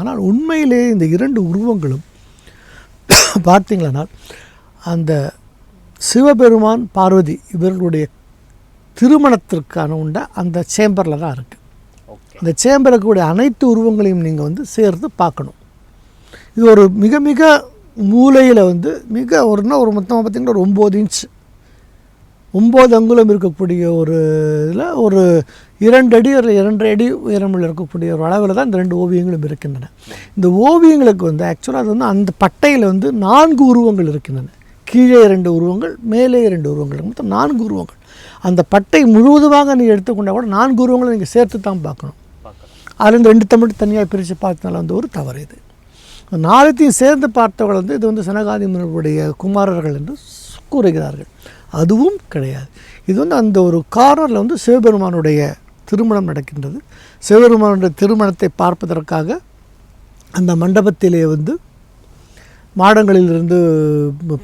ஆனால் உண்மையிலே இந்த 2 உருவங்களும் பார்த்தீங்களானால் அந்த சிவபெருமான் பார்வதி இவர்களுடைய திருமணத்திற்கான உண்ட அந்த சேம்பரில் தான் இருக்குது. அந்த சேம்பருக்கு கூடிய அனைத்து உருவங்களையும் நீங்கள் வந்து சேர்த்து பார்க்கணும். இது ஒரு மிக மிக மூலையில் வந்து மிக ஒரு மொத்தமாக பார்த்திங்கன்னா ஒரு 9 இன்ச் 9 அங்குலம் இருக்கக்கூடிய ஒரு இதில் ஒரு 2 அடி ஒரு 2.5 அடி உயரமில் இருக்கக்கூடிய ஒரு அளவில் தான் இந்த 2 ஓவியங்களும் இருக்கின்றன. இந்த ஓவியங்களுக்கு வந்து ஆக்சுவலாக அது வந்து அந்த பட்டையில் வந்து 4 உருவங்கள் இருக்கின்றன. கீழே 2 உருவங்கள், மேலே 2 உருவங்கள், மொத்தம் 4 உருவங்கள். அந்த பட்டை முழுவதுமாக நீங்கள் எடுத்துக்கொண்டால் கூட 4 உருவங்களை நீங்கள் சேர்த்து தான் பார்க்கணும். அதுலேருந்து 2 தமிழ் தனியாக பிரித்து பார்த்தனால வந்து ஒரு தவறு. இது 4த்தையும் சேர்ந்து பார்த்தவர்கள் வந்து இது வந்து சனகாதி மன்னர்களுடைய குமாரர்கள் என்று கூறுகிறார்கள். அதுவும் கிடையாது. இது வந்து அந்த ஒரு கார்னரில் வந்து சிவபெருமானுடைய திருமணம் நடக்கின்றது. சிவபெருமானுடைய திருமணத்தை பார்ப்பதற்காக அந்த மண்டபத்திலே வந்து மாடங்களிலிருந்து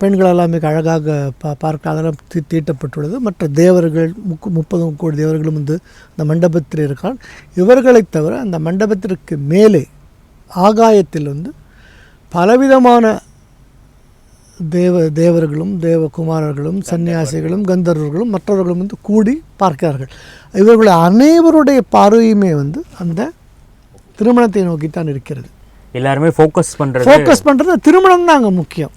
பெண்களெல்லாம் மிக அழகாக பார்க்க அதெல்லாம் தீட்டப்பட்டுள்ளது. மற்ற தேவர்கள் 30 கோடி தேவர்களும் வந்து அந்த மண்டபத்தில் இருக்கால். இவர்களைத் தவிர அந்த மண்டபத்திற்கு மேலே ஆகாயத்தில் வந்து பலவிதமான தேவர்களும் தேவகுமாரர்களும் சன்னியாசிகளும் கந்தர்வர்களும் மற்றவர்களும் வந்து கூடி பார்க்கிறார்கள். இவர்களுடைய அனைவருடைய பார்வையுமே வந்து அந்த திருமணத்தை நோக்கித்தான் இருக்கிறது. எல்லாருமே ஃபோக்கஸ் பண்ணுறது திருமணம் தான் அங்கே முக்கியம்.